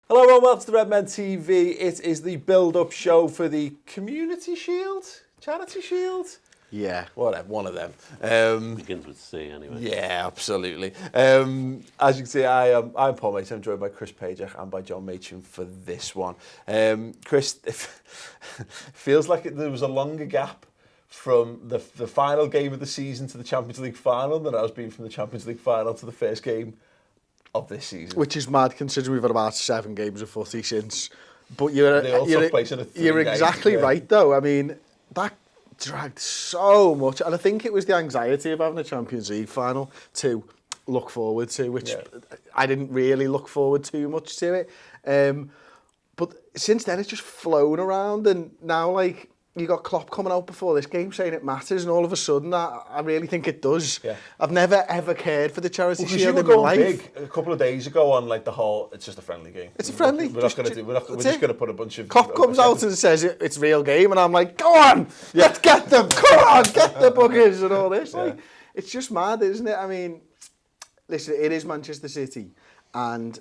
Hello and welcome to the Redmen TV. It is the build-up show for the Community Shield? Charity Shield? Yeah. Whatever, one of them. Begins with C anyway. Yeah, absolutely. As you can see, I'm Paul Mason. I'm joined by Chris Pajak and by John Machin for this one. Chris, it feels like there was a longer gap from the final game of the season to the Champions League final than has been from the Champions League final to the first game of this season. Which is mad considering we've had about 7 games of footy since. But you're exactly right though. I mean, that dragged so much, and I think it was the anxiety of having a Champions League final to look forward to, which I didn't really look forward too much to it. But since then it's just flown around, and now like you got Klopp coming out before this game saying it matters, and all of a sudden I really think it does. Yeah. I've never ever cared for the Charity Shield in my life. Big a couple of days ago on like the whole, it's just a friendly game. It's a friendly. We're just going to put a bunch of. Klopp comes out and says it's a real game, and I'm like, go on, let's get them, come on, get the buggers and all this. Like, it's just mad, isn't it? I mean, listen, it is Manchester City, and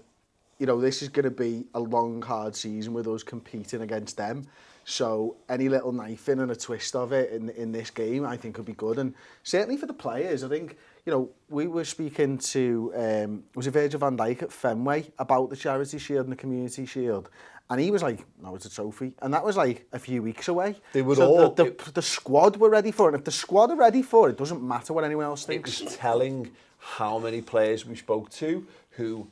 you know this is going to be a long, hard season with us competing against them. So any little knife in and a twist of it in this game, I think would be good. And certainly for the players, I think, you know, we were speaking to, was it Virgil van Dijk at Fenway about the Charity Shield and the Community Shield? And he was like, no, it's a trophy. And that was like a few weeks away. They would the squad were ready for it. And if the squad are ready for it, it doesn't matter what anyone else thinks. It was telling how many players we spoke to who,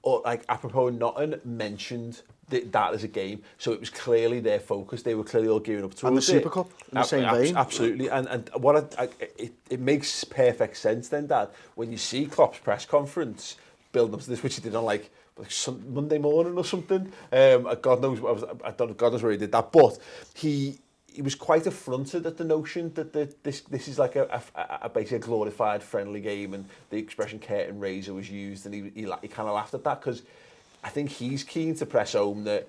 or like apropos nothing, mentioned that as a game, so it was clearly their focus. They were clearly all gearing up towards it. And the Super Cup in the same vein. Absolutely, and what it makes perfect sense then that when you see Klopp's press conference build up to this, which he did on like Monday morning or something. God knows where he did that, but he was quite affronted at the notion that this is like a basically a glorified friendly game, and the expression curtain raiser was used, and he kind of laughed at that because I think he's keen to press home that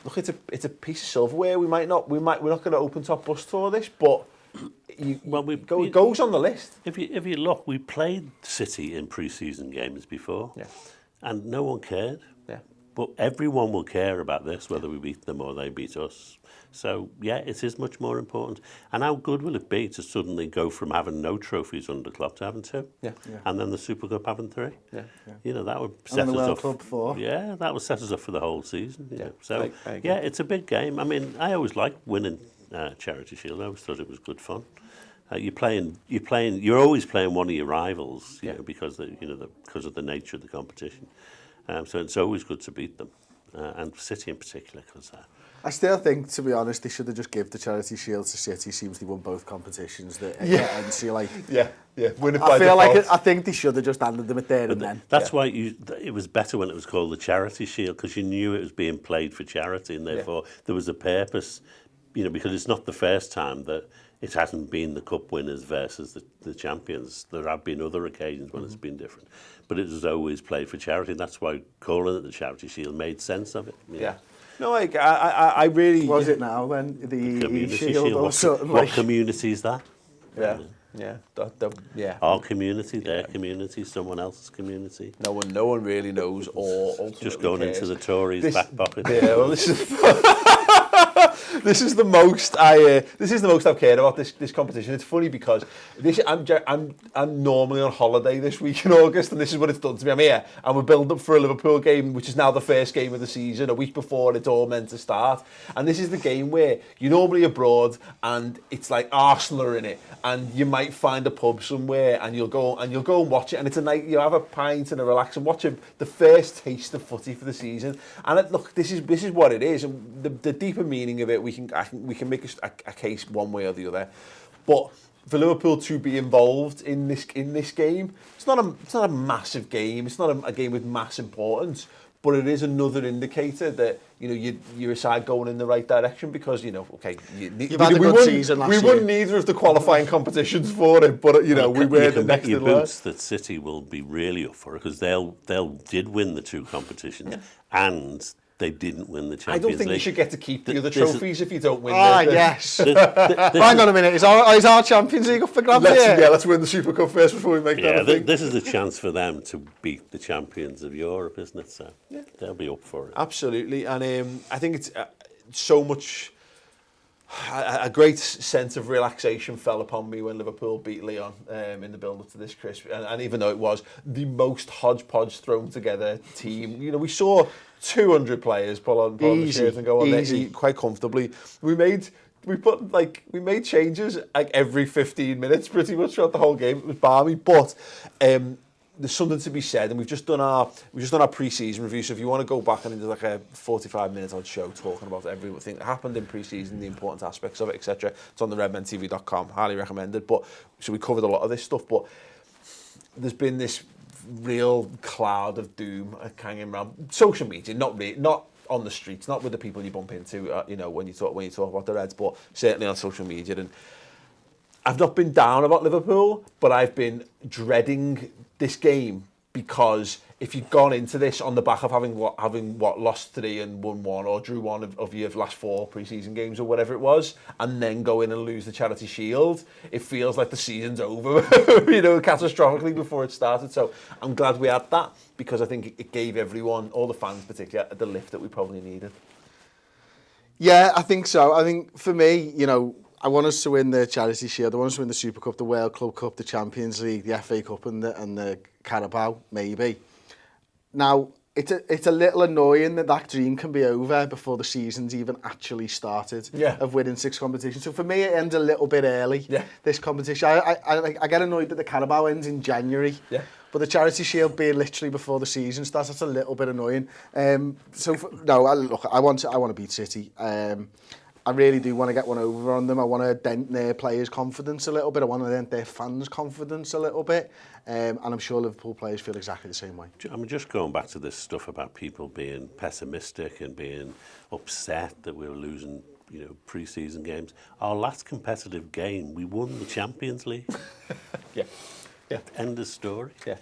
look, it's a piece of silverware. We're not going to open top bust for this, but it goes on the list. If you look, we played City in pre-season games before, and no one cared. Yeah, but everyone will care about this, whether we beat them or they beat us. So yeah, it is much more important. And how good will it be to suddenly go from having no trophies under Klopp to having 2? Yeah. And then the Super Cup having 3? Yeah. You know, that would set us up. Club 4. Yeah, that would set us up for the whole season. Yeah. So yeah, it's a big game. I mean, I always liked winning Charity Shield. I always thought it was good fun. You're always playing one of your rivals, you know, because of the nature of the competition. So it's always good to beat them, and City in particular, because. I still think, to be honest, they should have just given the Charity Shield to City. Seems they won both competitions. And so like, win it by default. I think they should have just handed them it there and then. That's why it was better when it was called the Charity Shield, because you knew it was being played for charity, and therefore there was a purpose. You know, because it's not the first time that it hasn't been the cup winners versus the champions. There have been other occasions when it's been different, but it was always played for charity. And that's why calling it the Charity Shield made sense of it. Yeah. No, like I really. Was it now then the Community Shield or something? What community is that? Yeah. Our community, their community, someone else's community. No one really knows, or ultimately just going cares. into the Tories' back pocket. Yeah, well, this is. This is the most I've cared about this competition. It's funny because I'm normally on holiday this week in August, and this is what it's done to me. I'm here and we're building up for a Liverpool game, which is now the first game of the season, a week before it's all meant to start. And this is the game where you're normally abroad and it's like Arsenal are in it, and you might find a pub somewhere and you'll go and watch it, and it's a night you have a pint and a relax and watch the first taste of footy for the season. And look, this is what it is, and the deeper meaning of it, we can make a case one way or the other. But for Liverpool to be involved in this game, it's not a massive game. It's not a game with mass importance, but it is another indicator that you're a side going in the right direction, because you've had a good season last year. We won neither of the qualifying competitions for it, but we were the next in line. That City will be really up for it, because they did win the 2 competitions, and they didn't win the I Champions don't think you League. should get to keep the other This is- trophies if you don't win. Yes. Hang on a minute. Is our Champions League up for grabs here? Let's win the Super Cup first before we make that a thing. This is a chance for them to beat the champions of Europe, isn't it? So they'll be up for it. Absolutely, and I think it's so much. A great sense of relaxation fell upon me when Liverpool beat Lyon in the build-up to this, Chris. And even though it was the most hodgepodge thrown together team, we saw 200 players pull on the shirt and go on there quite comfortably. We made changes like every 15 minutes pretty much throughout the whole game. It was balmy, but there's something to be said, and we've just done our pre-season review. So if you want to go back and do like a 45-minute odd show talking about everything that happened in pre-season, the important aspects of it, etc., it's on the redmentv.com. Highly recommended. But so we covered a lot of this stuff, but there's been this real cloud of doom hanging around social media, not on the streets, not with the people you bump into, when you talk about the Reds, but certainly on social media. And I've not been down about Liverpool, but I've been dreading this game because if you'd gone into this on the back of having lost 3 and won 1 or drew 1 of your last 4 pre-season games or whatever it was, and then go in and lose the Charity Shield, it feels like the season's over, catastrophically before it started. So I'm glad we had that because I think it gave everyone, all the fans particularly, the lift that we probably needed. Yeah, I think so. I think for me, I want us to win the Charity Shield. I want us to win the Super Cup, the World Club Cup, the Champions League, the FA Cup and the Carabao, maybe. Now, it's a little annoying that dream can be over before the season's even actually started of winning 6 competitions. So for me, it ends a little bit early, this competition. I get annoyed that the Carabao ends in January. Yeah. But the Charity Shield being literally before the season starts, that's a little bit annoying. I want to beat City. I really do want to get one over on them. I want to dent their players' confidence a little bit. I want to dent their fans' confidence a little bit. And I'm sure Liverpool players feel exactly the same way. I mean, just going back to this stuff about people being pessimistic and being upset that we were losing, pre-season games. Our last competitive game, we won the Champions League. Yeah. End of story. Yeah.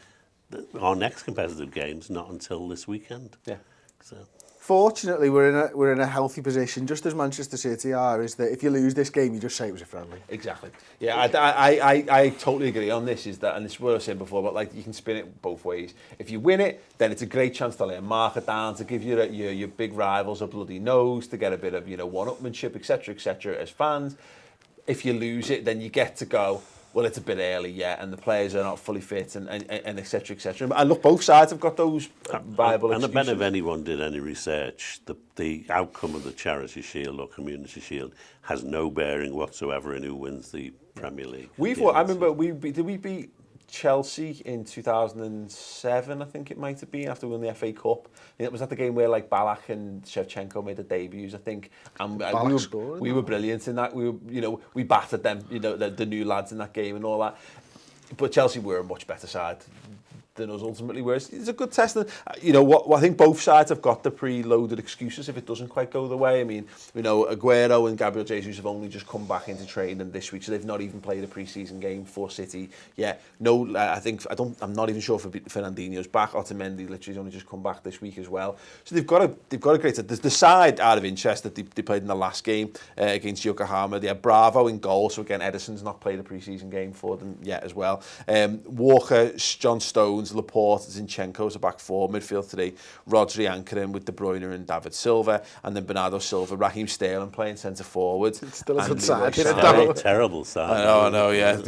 Our next competitive game's not until this weekend. Yeah. So. Fortunately, we're in a healthy position, just as Manchester City are, is that if you lose this game, you just say it was a friendly. Exactly. Yeah, I totally agree on this, is that, and this is what I was saying before, but you can spin it both ways. If you win it, then it's a great chance to lay a marker down, to give your big rivals a bloody nose, to get a bit of, one-upmanship, etc., as fans. If you lose it, then you get to go, well, it's a bit early yet, and the players are not fully fit, and etc., etc. And look, both sides have got those viable excuses. And I bet if anyone did any research, the outcome of the Charity Shield or Community Shield has no bearing whatsoever in who wins the Premier League. I remember, did we beat Chelsea in 2007, I think it might have been, after we won the FA Cup. It was at the game where Ballack and Shevchenko made their debuts, I think. And we were brilliant in that. We battered them, the new lads in that game and all that. But Chelsea were a much better side than us ultimately were. It's a good test. I think both sides have got the pre-loaded excuses if it doesn't quite go the way. I mean, Aguero and Gabriel Jesus have only just come back into training this week, so they've not even played a pre-season game for City. Yeah, I'm not even sure if Fernandinho's back. Otamendi literally only just come back this week as well. So they've got a great. The side out of interest that they played in the last game against Yokohama. They had Bravo in goal. So again, Edison's not played a pre-season game for them yet as well. Walker, John Stones, Laporte, Zinchenko's a back 4, midfield 3, Rodri anchoring with De Bruyne and David Silva, and then Bernardo Silva, Raheem Sterling playing centre forward. It's still a good side. Terrible side. I know, yeah.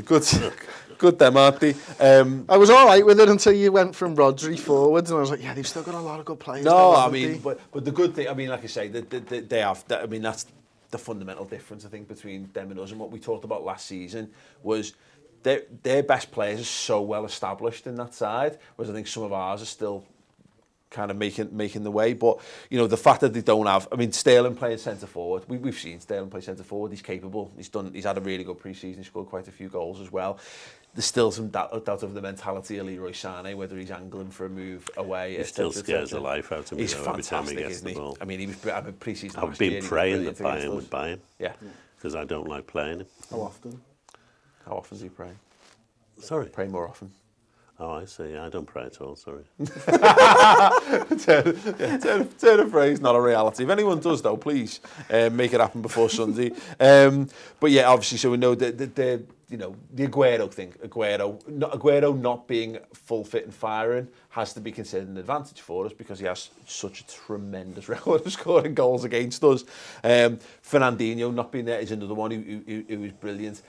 Good them, aren't they? I was all right with it until you went from Rodri forwards, and I was like, yeah, they've still got a lot of good players. But the good thing, like I say, they have. That's the fundamental difference, I think, between them and us. And what we talked about last season was their best players are so well established in that side, whereas I think some of ours are still kind of making the way. But the fact that they don't have, Sterling playing centre forward, we've seen Sterling play centre forward. He's capable. He's had a really good pre-season. He scored quite a few goals as well. There's still some doubt over the mentality of Leroy Sané, whether he's angling for a move away. He still scares the life out of me every time he gets the ball. He was pre-season. I've been praying that Bayern would buy him. Yeah, because I don't like playing him. How often? How often do you pray? Sorry? Pray more often. Oh, I see. I don't pray at all, sorry. Turn of phrase, not a reality. If anyone does, though, please make it happen before Sunday. But yeah, obviously, so we know that the Aguero thing, Aguero not being full fit and firing has to be considered an advantage for us because he has such a tremendous record of scoring goals against us. Fernandinho not being there is another one who was brilliant.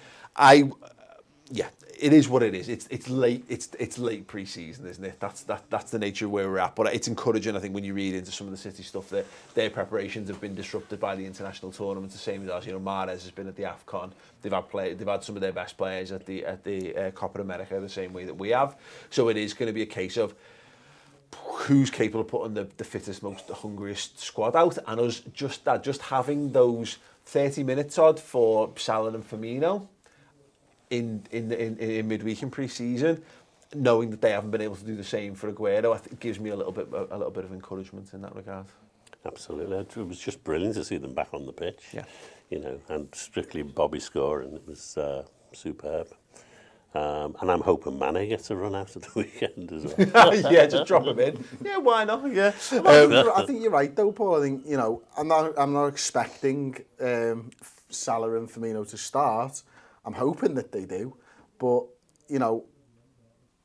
Yeah, it is what it is. It's late. It's late pre-season, isn't it? That's the nature of where we're at. But it's encouraging, I think, when you read into some of the City stuff that their preparations have been disrupted by the international tournament. The same as us. Mahrez has been at the AFCON. They've had some of their best players at the Copa America the same way that we have. So it is going to be a case of who's capable of putting the fittest, most hungriest squad out, and us just having those 30 minutes odd for Salah and Firmino in midweek in pre-season, knowing that they haven't been able to do the same for Aguero, I think gives me a little bit of encouragement in that regard. Absolutely, it was just brilliant to see them back on the pitch. Yeah, and strictly Bobby scoring, it was superb. And I'm hoping Mane gets a run out of the weekend as well. Yeah, just drop him in. Yeah, why not? Yeah. I think you're right though, Paul. I think I'm not expecting Salah and Firmino to start. I'm hoping that they do, but the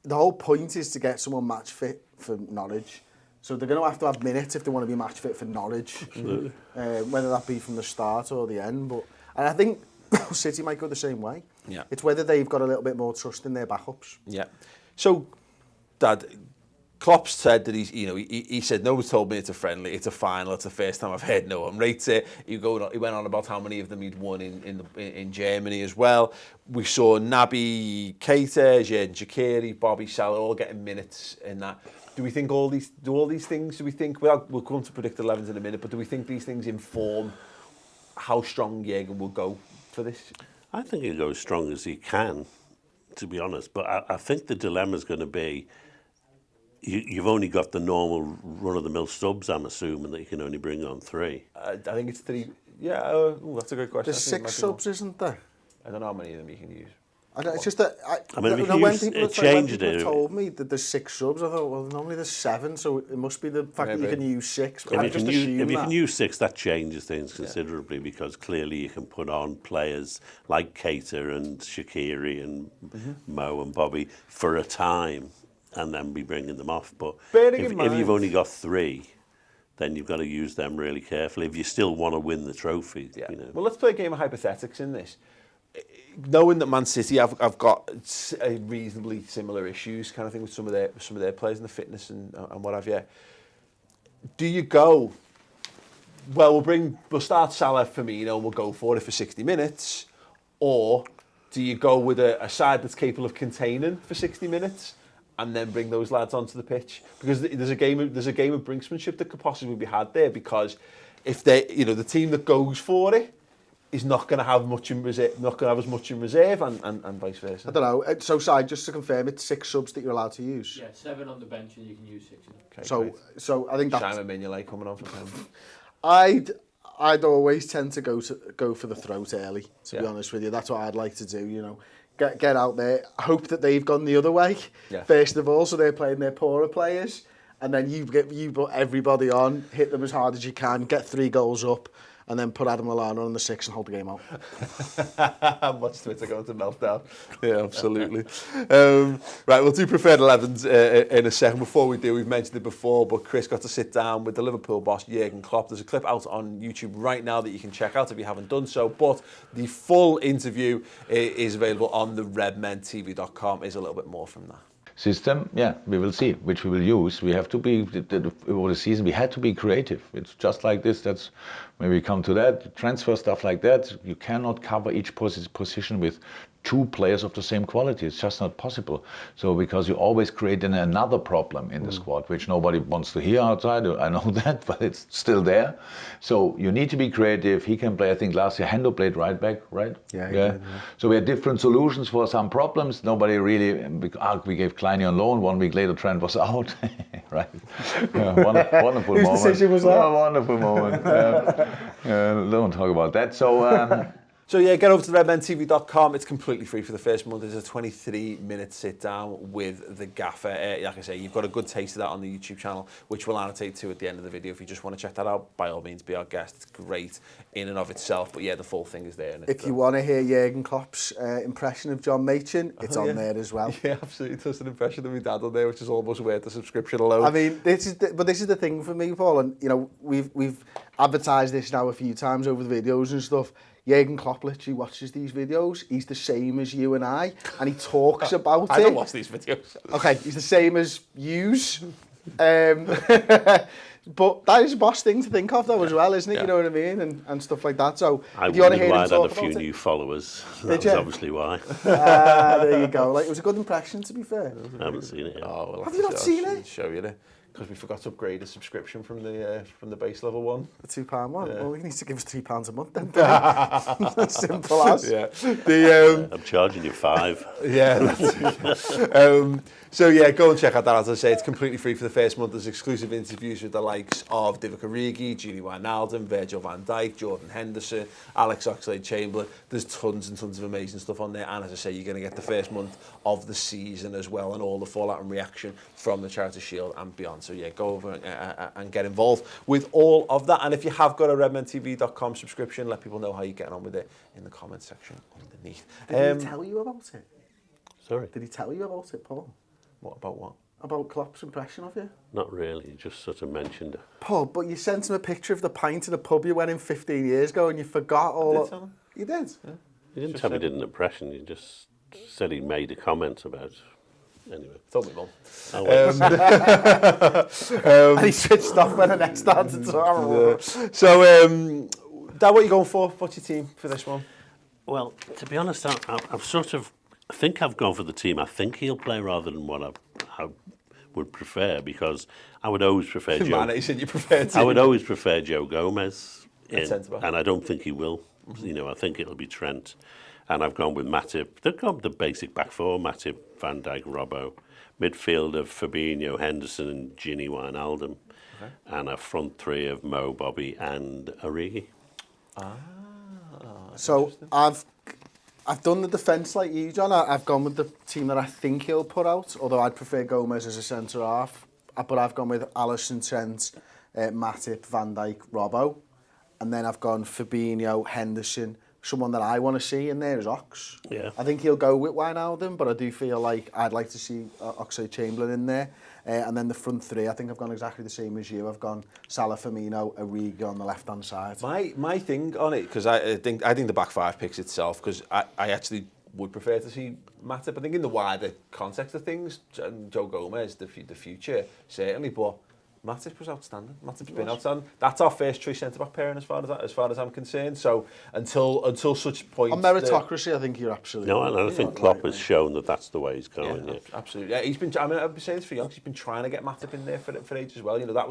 whole point is to get someone match fit for Norwich. So they're going to have minutes if they want to be match fit for Norwich. Absolutely. Whether that be from the start or the end. And I think City might go the same way. Yeah. It's whether they've got a little bit more trust in their backups. Yeah. So, Dad, Klopp said that he said, no one's told me it's a friendly, it's a final, it's the first time I've heard no one rate it. He went on about how many of them he'd won in Germany as well. We saw Naby Keita, Xherdan Shaqiri, Bobby Salah all getting minutes in that. Do we think all these things, we'll come to predict 11s in a minute, but do we think these things inform how strong Jurgen will go for this? I think he'll go as strong as he can, to be honest. But I think the dilemma's going to be, you've only got the normal run-of-the-mill subs, I'm assuming, that you can only bring on 3. I think it's 3. Yeah, that's a good question. There's 6 subs, isn't there? I don't know how many of them you can use. It's just that when people have told me that there's 6 subs, I thought, well, normally there's 7, so it must be the fact that you can use 6. If you can use 6, that changes things considerably, because clearly you can put on players like Keita and Shaqiri and Mo and Bobby for a time and then be bringing them off. But if you've only got 3, then you've got to use them really carefully if you still want to win the trophy. Yeah. Well, let's play a game of hypothetics in this. Knowing that Man City have got a reasonably similar issues kind of thing with some of their players and the fitness and what have you, do you go, well, we'll start Salah, Firmino, we'll go for it for 60 minutes, or do you go with a side that's capable of containing for 60 minutes and then bring those lads onto the pitch? Because there's a game of brinksmanship that could possibly be had there, because if they, the team that goes for it is not going to have much in reserve, as much in reserve, and vice versa. I don't know. So, Si, just to confirm, it's 6 subs that you're allowed to use. Yeah, 7 on the bench, and you can use 6 of them. Okay, so I think that's Simon Mignolet coming on for 10. I'd always tend to go for the throat early. To be honest with you, that's what I'd like to do. Get out there. Hope that they've gone the other way. Yeah. First of all, so they're playing their poorer players, and then you put everybody on, hit them as hard as you can, get 3 goals up, and then put Adam Lallana on the 6 and hold the game out. Watch Twitter going to meltdown. Yeah, absolutely. Right, we'll do preferred 11s in a second. Before we do, we've mentioned it before, but Chris got to sit down with the Liverpool boss, Jurgen Klopp. There's a clip out on YouTube right now that you can check out if you haven't done so, but the full interview is available on the redmentv.com. There's a little bit more from that. System, we will see which we will use. We have to be over the season. We had to be creative. It's just like this. That's when we come to that transfer stuff like that. You cannot cover each position with 2 players of the same quality. It's just not possible. So because you always create another problem in the squad, which nobody wants to hear outside. I know that, but it's still there. So you need to be creative. He can play. I think last year Hendo played right back, right? Yeah. So we had different solutions for some problems. Nobody really. We gave Kleiny on loan. 1 week later, Trent was out. Right. Wonderful moment. Whose decision was that? Wonderful moment. Don't talk about that. So. So yeah, get over to redmentv.com. It's completely free for the first month. It's a 23-minute sit-down with the gaffer. Like I say, you've got a good taste of that on the YouTube channel, which we'll annotate to at the end of the video. If you just want to check that out, by all means, be our guest. It's great in and of itself. But yeah, the full thing is there. If you want to hear Jurgen Klopp's impression of John Machin, it's on there as well. Yeah, absolutely. It does an impression of my dad on there, which is almost worth the subscription alone. I mean, this is the thing for me, Paul, and you know, we've advertised this now a few times over the videos and stuff. Jurgen Klopp literally watches these videos. He's the same as you and I, and he talks about it. I don't watch these videos. Okay, he's the same as yous. But that is a boss thing to think of, though, as well, isn't it? Yeah. You know what I mean, and stuff like that. So, I if you want to wondered hear why him I had talk a few about new followers. Did That was you? obviously why. there you go. Like, it was a good impression, to be fair. I haven't seen it yet. Oh, we'll Have you not seen it? Show you there. Because we forgot to upgrade the subscription from the base level one. The £2 one. Yeah. Well, he needs to give us £3 a month then. That's simple as. Yeah. I'm charging you £5. Yeah. That's it. So yeah, go and check out that. As I say, it's completely free for the first month. There's exclusive interviews with the likes of Divock Origi, Gini Wijnaldum, Virgil van Dijk, Jordan Henderson, Alex Oxlade-Chamberlain. There's tons and tons of amazing stuff on there. And as I say, you're going to get the first month of the season as well, and all the fallout and reaction from the Charity Shield and beyond. So yeah, go over and get involved with all of that. And if you have got a redmentv.com subscription, let people know how you're getting on with it in the comment section underneath. Did he tell you about it? Sorry, Did he tell you about it, Paul? What about what? About Klopp's impression of you? not really. He just sort of mentioned it. Paul, but you sent him a picture of the pint in a pub you went in 15 years ago and you forgot all did of... tell him. You did? Yeah. He didn't tell me he did an impression. He just said he made a comment about. Anyway. Told me, Mum. Oh, well. And he switched off when the next started to talk. So, Dad, what are you going for? What's your team for this one? Well, to be honest, I've sort of... I think I've gone for the team I think he'll play rather than what I would prefer, because I would always prefer Joe... Man, you said you prefer team. I would always prefer Joe Gomez in, centre-back. and I don't think he will. You know, I think it'll be Trent. And I've gone with Matip. They've gone with the basic back four: Matip, Van Dijk, Robbo. Midfield of Fabinho, Henderson and Gini Wijnaldum. Okay. And a front three of Mo, Bobby and Origi. So I've done the defence like you, John. I've gone with the team that I think he'll put out, although I'd prefer Gomez as a centre-half. But I've gone with Alisson, Trent, Matip, Van Dijk, Robbo. And then I've gone Fabinho, Henderson. Someone that I want to see in there is Ox. Yeah. I think he'll go with Wijnaldum, but I do feel like I'd like to see Oxlade-Chamberlain in there. And then the front three, I think I've gone exactly the same as you. I've gone Salah, Firmino, Origi on the left-hand side. My thing on it, because I think the back five picks itself, because I actually would prefer to see Matip. I think in the wider context of things, Joe Gomez, the future, certainly, but Matip was outstanding. Matip's been outstanding. That's our first choice centre-back pairing as far as I'm concerned. So until such point... On meritocracy, I think you're absolutely... No, and I think Klopp has shown that that's the way he's going. Yeah, Yeah. absolutely. Yeah, he's been. I mean, I've been saying this for years. He's been trying to get Matip in there for ages as well. You know, that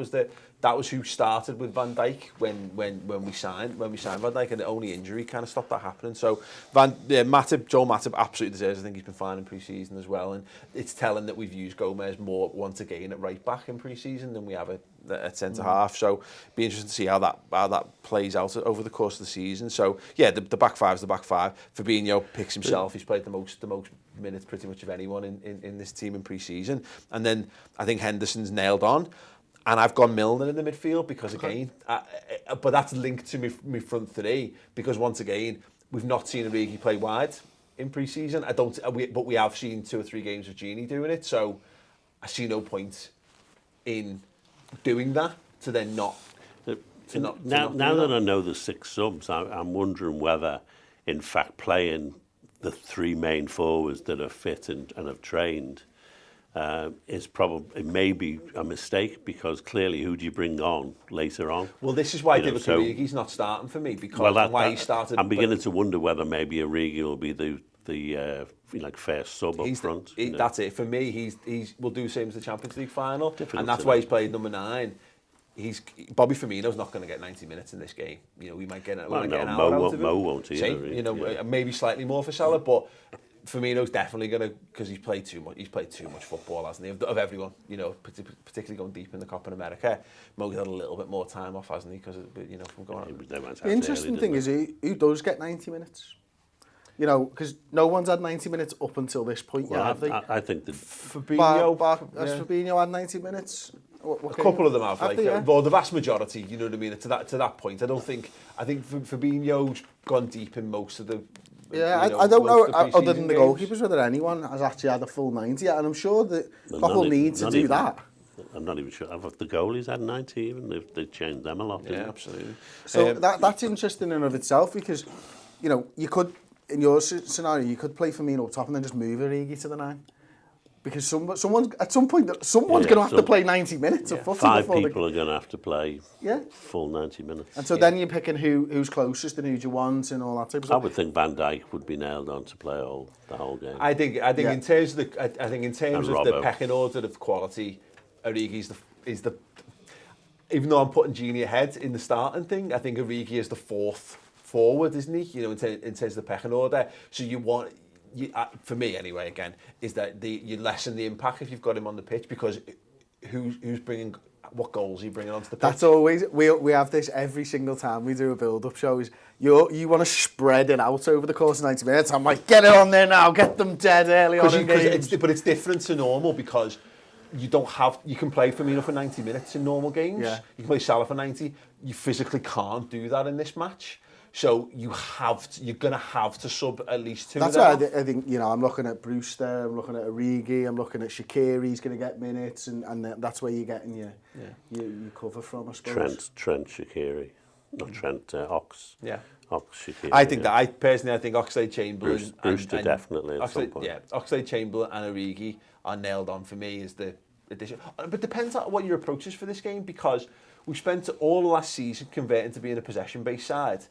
was who started with Van Dijk when we signed Van Dijk, and the only injury kind of stopped that happening. So Joel Matip absolutely deserves. I think he's been fine in pre-season as well, and it's telling that we've used Gomez more once again at right back in pre-season than we have at centre half. So be interesting to see how that plays out over the course of the season. So yeah, the back five's the back five. Fabinho picks himself. He's played the most minutes pretty much of anyone in this team in pre-season. And then I think Henderson's nailed on. And I've gone Milner in the midfield because again, but that's linked to my front three, because once again, we've not seen Origi play wide in pre-season. But we have seen 2 or 3 games of Gini doing it. So I see no point in doing that to then not. Now that I know the 6 subs, I'm wondering whether, in fact, playing the 3 main forwards that are fit and have trained is probably, it may be a mistake, because clearly who do you bring on later on? Well, this is why Divock Origi's not starting for me, because why he started. I'm beginning to wonder whether maybe Origi will be the first sub up front. That's it for me. He's will do the same as the Champions League final, Difficult and that's why he's played number 9. Bobby Firmino's not going to get 90 minutes in this game. You know, we might get an hour out of him. Mo won't either. Maybe slightly more for Salah, but Firmino's definitely going to, because he's played too much football, hasn't he, of everyone, you know, particularly going deep in the Copa America. Mo's had a little bit more time off, hasn't he, because, you know, from going on. The interesting thing is who does get 90 minutes? You know, because no one's had 90 minutes up until this point yet, have they? I think that Fabinho... Has Fabinho had 90 minutes? A couple of them have, like, they, well, the vast majority, you know what I mean, to that point. I think Fabinho's gone deep in most of the... Yeah, I don't know, other than the goalkeepers, whether anyone has actually had a full 90 yet, and I'm sure that Klopp need to do that. I'm not even sure. Have the goalies had 90 even? They've changed them a lot. Yeah, absolutely. So that's interesting in and of itself, because, you know, you could, in your scenario, you could play Firmino up top and then just move Origi to the 9. Because someone's at some point, someone's going to have to play 90 minutes of footy. 5 people are going to have to play full 90 minutes. And so then you're picking who's closest and who do you want and all that type of stuff. I would think Van Dijk would be nailed on to play the whole game. I think in terms of the pecking order of quality, Origi is the even though I'm putting Gini ahead in the starting thing, I think Origi is the 4th forward, isn't he? You know, in terms of the pecking order. So you want. For me anyway, again, is that you lessen the impact if you've got him on the pitch, because who's bringing, what goals are you bringing onto the pitch? That's always, we have this every single time we do a build-up show, is you want to spread it out over the course of 90 minutes. I'm like, get it on there now, get them dead early on in games. But it's different to normal, because you can play Firmino for 90 minutes in normal games. Yeah. You can play Salah for 90. You physically can't do that in this match. So you're going to have to sub at least 2 That's of them. why I think, you know, I'm looking at Brewster, I'm looking at Origi, I'm looking at Shaqiri's going to get minutes, and that's where you're getting your cover from, I suppose. Trent Shaqiri, not Trent, Ox. Yeah. Ox Shaqiri. I think that, I think Oxlade-Chamberlain... Brewster definitely at some point. Yeah, Oxlade-Chamberlain and Origi are nailed on for me as the addition. But depends on what your approach is for this game, because we spent all the last season converting to being a possession-based side.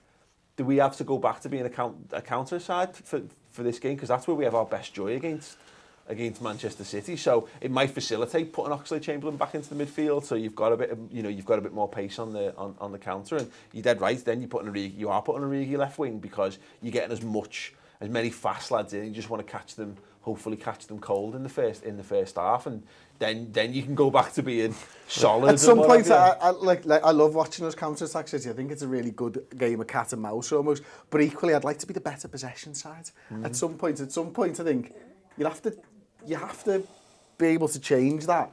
Do we have to go back to being a counter side for this game? Because that's where we have our best joy against Manchester City. So it might facilitate putting Oxlade-Chamberlain back into the midfield. So you've got a bit more pace on the counter. And you're dead right. Then you are putting Origi left wing, because you're getting as many fast lads in. You just want to hopefully catch them cold in the first half, and then you can go back to being solid. At some point, I love watching us counter-attack City. I think it's a really good game of cat and mouse almost. But equally, I'd like to be the better possession side. At some point, I think you have to be able to change that.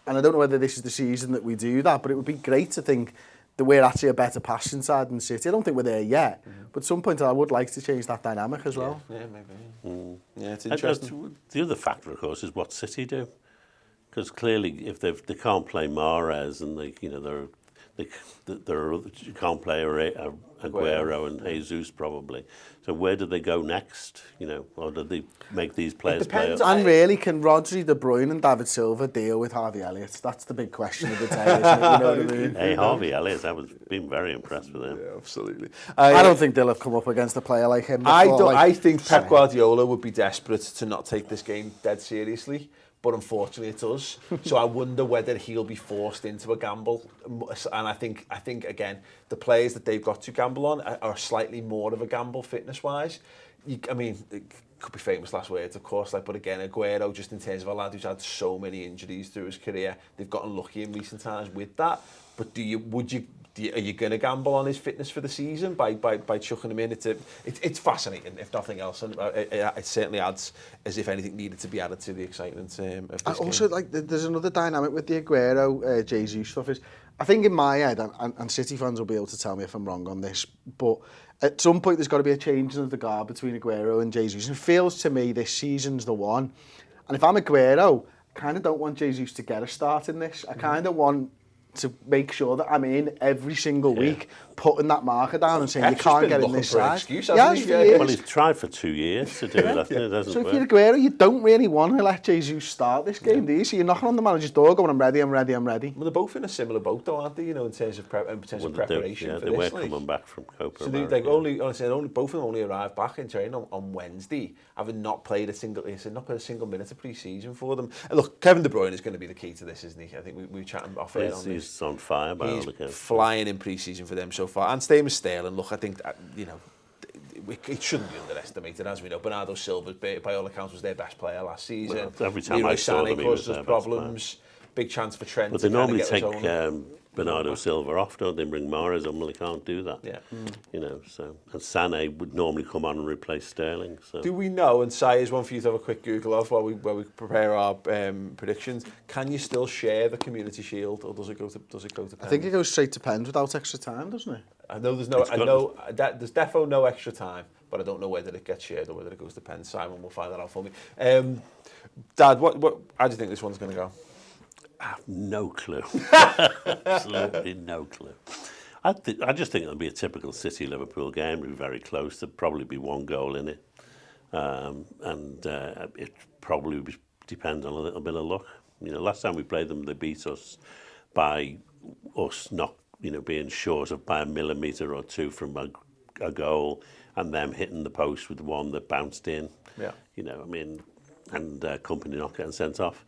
And I don't know whether this is the season that we do that, but it would be great to think that we're actually a better passing side than City. I don't think we're there yet, but at some point I would like to change that dynamic as well. Yeah, maybe. Yeah, it's interesting. The other factor, of course, is what City do. Because clearly, if they can't play Mahrez, and you can't play Aguero and Jesus probably. So where do they go next? You know, or do they make these players play? And really, can Rodri, De Bruyne, and David Silva deal with Harvey Elliott? That's the big question of the day, isn't it? You know what I mean? Hey, Harvey Elliott, been very impressed with him. Yeah, absolutely. I don't think they'll have come up against a player like him before. I think Pep Guardiola would be desperate to not take this game dead seriously. But unfortunately it does. So I wonder whether he'll be forced into a gamble. And I think again, the players that they've got to gamble on are slightly more of a gamble fitness-wise. I mean, it could be famous last words, of course, but again, Aguero, just in terms of a lad who's had so many injuries through his career, they've gotten lucky in recent times with that. But are you going to gamble on his fitness for the season by chucking him in? It's fascinating, if nothing else, and it certainly adds, as if anything needed to be added to the excitement of this game. Also, there's another dynamic with the Aguero, Jesus stuff is, I think in my head, and City fans will be able to tell me if I'm wrong on this, but at some point there's got to be a change of the guard between Aguero and Jesus. And it feels to me this season's the one. And if I'm Aguero, I kind of don't want Jesus to get a start in this. I kind of want to make sure that I'm in every single week, putting that marker down and saying, you can't get in this side. Well, he's tried for 2 years to do it, hasn't it? It doesn't so work. if you're Aguero, you don't really want to let Jesus start this game, do you? So you're knocking on the manager's door going, I'm ready. Well, they're both in a similar boat though, aren't they? You know, in terms of potential preparation for this. They were coming back from Copa America. So both of them only arrived back in training on Wednesday, having not played a single minute of pre-season for them. And look, Kevin De Bruyne is going to be the key to this, isn't he? I think we were chatting off air on this. He's on fire by all accounts. He's flying in pre-season for them so far. And same as Sterling. Look, I think, it shouldn't be underestimated, as we know. Bernardo Silva, by all accounts, was their best player last season. Well, every time I saw them, he was their best problems. Big chance for Trent. But they normally take Bernardo Silva off, don't they? Bring Mahrez on, well, they can't do that. Yeah. You know, so and Sané would normally come on and replace Sterling. So do we know? And Si, is one for you to have a quick Google of while we prepare our predictions. Can you still share the Community Shield, or does it go to pens? I think it goes straight to pens without extra time, doesn't it? I know there's no. I know that there's defo no extra time, but I don't know whether it gets shared or whether it goes to pens. Simon will find that out for me. Dad, what? How do you think this one's going to go? I have no clue. Absolutely no clue. I just think it'll be a typical City-Liverpool game. It'll be very close. There'll probably be one goal in it. It probably depends on a little bit of luck. You know, last time we played them, they beat us by us not, being short of by a millimetre or two from a goal, and them hitting the post with one that bounced in. Yeah. And Company not getting sent off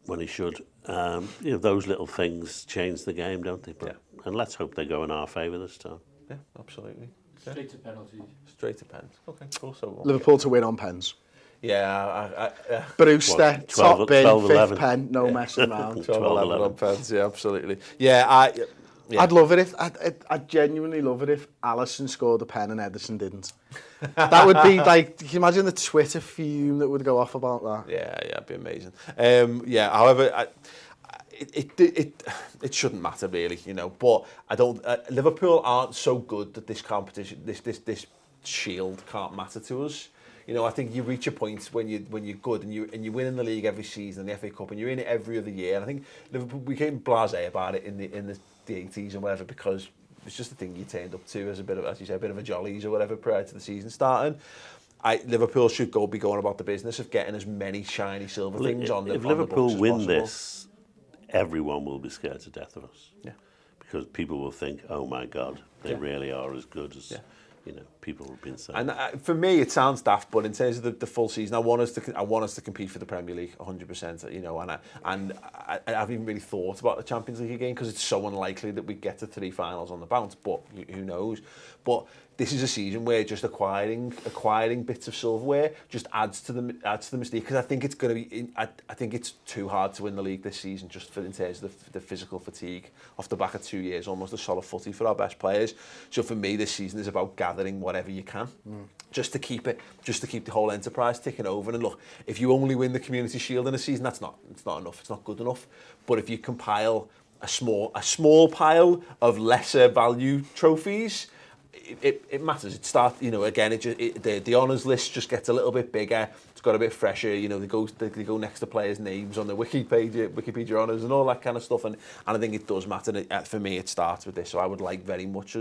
when he should. Those little things change the game, don't they? But, and let's hope they go in our favour this time. Yeah, absolutely. Okay. Straight to penalties. Straight to pens. Okay, cool. So Liverpool to win on pens. Yeah. Brewster, top bin, 12, 5th 11. pen, no messing around. 12-11 on pens, yeah, absolutely. Yeah, I'd love it if I'd genuinely love it if Alisson scored a pen and Ederson didn't. That would be like, can you imagine the Twitter fume that would go off about that? Yeah, it'd be amazing. However, it shouldn't matter really, But I don't. Liverpool aren't so good that this competition, this shield can't matter to us. I think you reach a point when you're good and you win in the league every season, the FA Cup, and you're in it every other year. And I think Liverpool became blasé about it in the 80s and whatever, because it's just a thing you turned up to as a bit of, as you say, a bit of a jollies or whatever prior to the season starting. Liverpool should be going about the business of getting as many shiny silver things on the If on the Liverpool books as win possible. this, everyone will be scared to death of us. Yeah. Because people will think, oh my God, they really are as good as people have been saying. And for me, it sounds daft, but in terms of the full season, I want us to compete for the Premier League 100%. And I haven't even really thought about the Champions League again because it's so unlikely that we get to 3 finals on the bounce. But who knows? But this is a season where just acquiring bits of silverware just adds to the mystique, because I think it's going to be. I think it's too hard to win the league this season just in terms of the physical fatigue off the back of 2 years, almost a solid footy for our best players. So for me, this season is about gathering whatever you can, just to keep the whole enterprise ticking over. And look, if you only win the Community Shield in a season, it's not enough. It's not good enough. But if you compile a small pile of lesser value trophies, it matters. It starts, again, the honours list just gets a little bit bigger. It's got a bit fresher. They go next to players' names on the Wikipedia honours and all that kind of stuff. And I think it does matter. For me, it starts with this. So I would like very much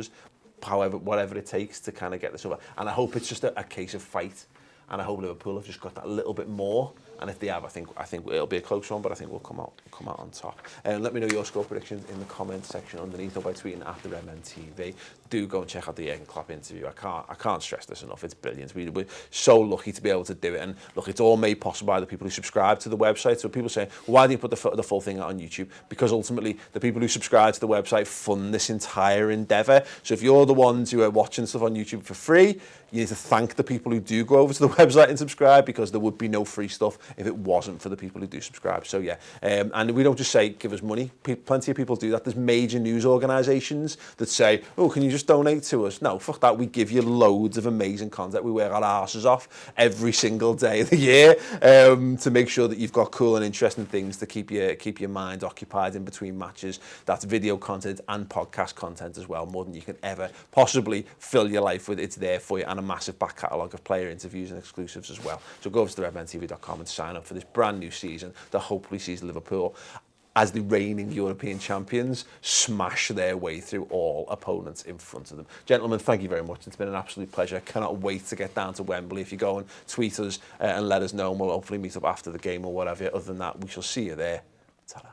whatever it takes to kind of get this over. And I hope it's just a case of fight. And I hope Liverpool have just got that a little bit more. And if they have, I think it'll be a close one, but I think we'll come out on top. Let me know your score predictions in the comments section underneath, or by tweeting at the Redmen TV. Do go and check out the Jürgen Klopp interview. I can't stress this enough. It's brilliant. We're so lucky to be able to do it. And look, it's all made possible by the people who subscribe to the website. So people say, well, why do you put the full thing out on YouTube? Because ultimately, the people who subscribe to the website fund this entire endeavour. So if you're the ones who are watching stuff on YouTube for free, you need to thank the people who do go over to the website and subscribe, because there would be no free stuff if it wasn't for the people who do subscribe. So yeah, and we don't just say give us money. Plenty of people do that. There's major news organisations that say, oh, can you just donate to us? No, fuck that. We give you loads of amazing content. We wear our arses off every single day of the year to make sure that you've got cool and interesting things to keep your mind occupied in between matches. That's video content and podcast content as well, more than you can ever possibly fill your life with. It's there for you, and a massive back catalogue of player interviews and exclusives as well. So go over to redmentv.com and sign up for this brand new season that hopefully sees Liverpool, as the reigning European champions, smash their way through all opponents in front of them. Gentlemen, thank you very much. It's been an absolute pleasure. Cannot wait to get down to Wembley. If you go and tweet us and let us know, and we'll hopefully meet up after the game or whatever. Other than that, we shall see you there. Ta-ra.